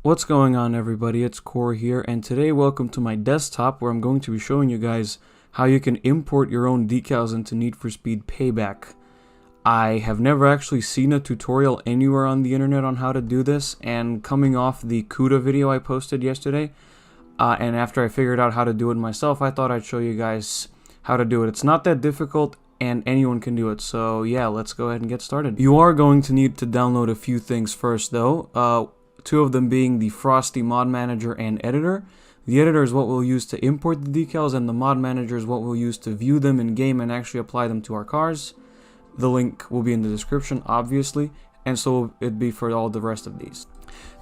What's going on, everybody? It's Core here, and today welcome to my desktop where I'm going to be showing you guys how you can import your own decals into Need for Speed Payback. I have never actually seen a tutorial anywhere on the internet on how to do this, and coming off the CUDA video I posted yesterday, and after I figured out how to do it myself, I thought I'd show you guys how to do it. It's not that difficult and anyone can do it, so yeah, let's go ahead and get started. You are going to need to download a few things first though. Two of them being the Frosty Mod Manager and Editor. The editor is what we'll use to import the decals, and the Mod Manager is what we'll use to view them in game and actually apply them to our cars. The link will be in the description, obviously, and so will it be for all the rest of these.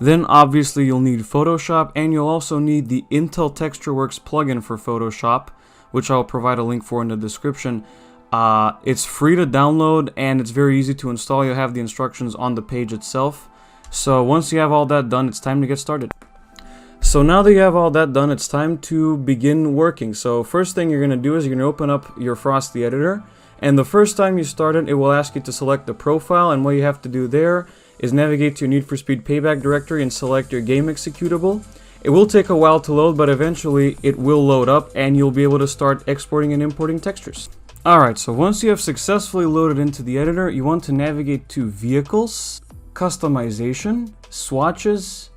Then obviously you'll need Photoshop, and you'll also need the Intel TextureWorks plugin for Photoshop, which I'll provide a link for in the description. It's free to download and it's very easy to install. You'll have the instructions on the page itself. So once you have all that done, it's time to get started. So now that you have all that done, it's time to begin working. So first thing you're going to do is you're going to open up your Frosty editor. And the first time you start it, it will ask you to select the profile. And what you have to do there is navigate to your Need for Speed Payback directory and select your game executable. It will take a while to load, but eventually it will load up and you'll be able to start exporting and importing textures. Alright, so once you have successfully loaded into the editor, you want to navigate to Vehicles, Customization, Swatches,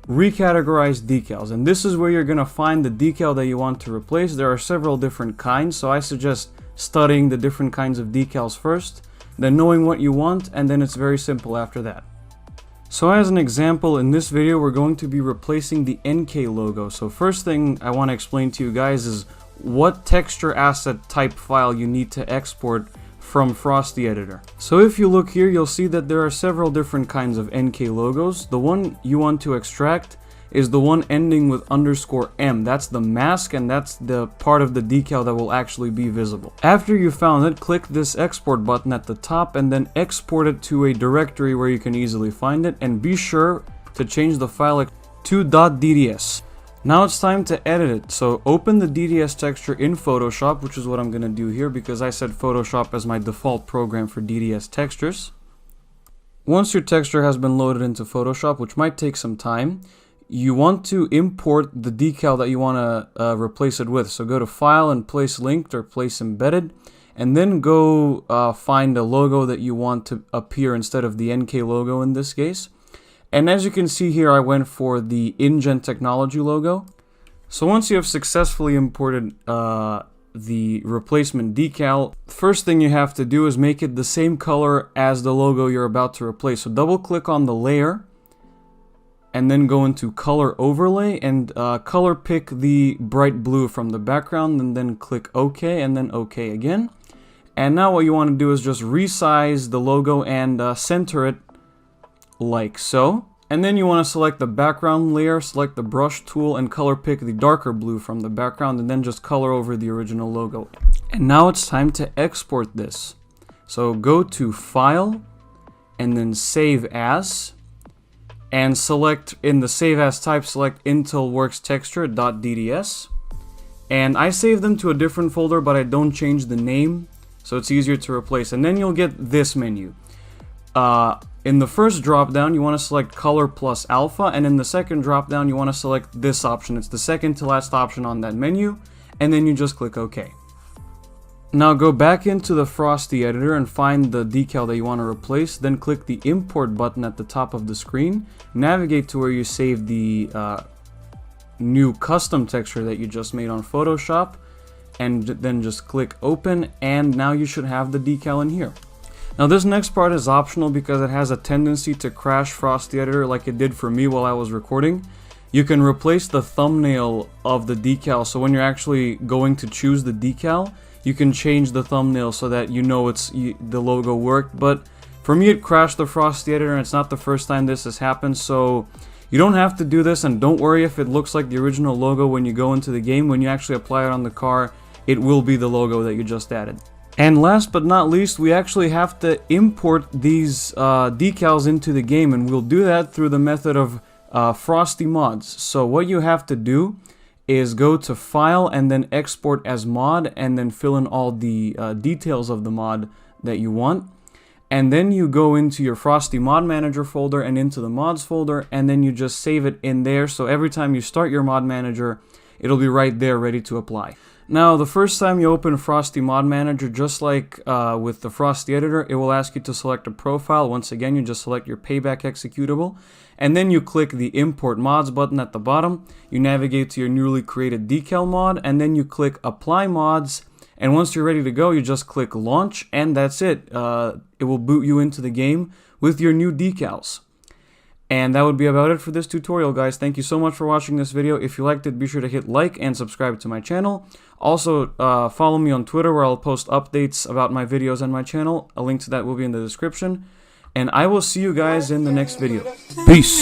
Recategorize Decals, and this is where you're going to find the decal that you want to replace. There are several different kinds, so I suggest studying the different kinds of decals first, then knowing what you want, and then it's very simple after that. So as an example, in this video we're going to be replacing the NK logo. So first thing I want to explain to you guys is what texture asset type file you need to export from Frosty Editor. So if you look here, you'll see that there are several different kinds of NK logos. The one you want to extract is the one ending with _M. That's the mask, and that's the part of the decal that will actually be visible. After you found it, click this export button at the top and then export it to a directory where you can easily find it, and be sure to change the file to .dds. Now it's time to edit it, so open the DDS texture in Photoshop, which is what I'm going to do here because I set Photoshop as my default program for DDS textures. Once your texture has been loaded into Photoshop, which might take some time, you want to import the decal that you want to replace it with. So go to File and Place Linked or Place Embedded, and then go find a logo that you want to appear instead of the NK logo in this case. And as you can see here, I went for the InGen Technology logo. So once you have successfully imported the replacement decal, first thing you have to do is make it the same color as the logo you're about to replace. So double click on the layer and then go into Color Overlay and color pick the bright blue from the background, and then click OK and then OK again. And now what you want to do is just resize the logo and center it like so. And then you want to select the background layer, select the brush tool, and color pick the darker blue from the background, and then just color over the original logo. And now it's time to export this. So go to File and then Save As, and select in the Save As type, select Intel Works Texture.dds. And I save them to a different folder, but I don't change the name, so it's easier to replace. And then you'll get this menu. In the first drop down, you want to select Color plus Alpha, and in the second drop down, you want to select this option. It's the second to last option on that menu, and then you just click OK. Now go back into the Frosty editor and find the decal that you want to replace, then click the Import button at the top of the screen, navigate to where you saved the new custom texture that you just made on Photoshop, and then just click Open, and now you should have the decal in here. Now this next part is optional because it has a tendency to crash Frosty Editor like it did for me while I was recording. You can replace the thumbnail of the decal, so when you're actually going to choose the decal, you can change the thumbnail so that you know the logo worked. But for me it crashed the Frosty Editor, and it's not the first time this has happened, so you don't have to do this, and don't worry if it looks like the original logo when you go into the game. When you actually apply it on the car, it will be the logo that you just added. And last but not least, we actually have to import these decals into the game, and we'll do that through the method of Frosty Mods. So what you have to do is go to File and then Export as Mod, and then fill in all the details of the mod that you want. And then you go into your Frosty Mod Manager folder and into the mods folder, and then you just save it in there. So every time you start your mod manager, it'll be right there ready to apply. Now, the first time you open Frosty Mod Manager, just like with the Frosty Editor, it will ask you to select a profile. Once again, you just select your Payback executable, and then you click the Import Mods button at the bottom. You navigate to your newly created decal mod, and then you click Apply Mods. And once you're ready to go, you just click Launch, and that's it. It will boot you into the game with your new decals. And that would be about it for this tutorial, guys. Thank you so much for watching this video. If you liked it, be sure to hit like and subscribe to my channel. Also, follow me on Twitter, where I'll post updates about my videos and my channel. A link to that will be in the description. And I will see you guys in the next video. Peace!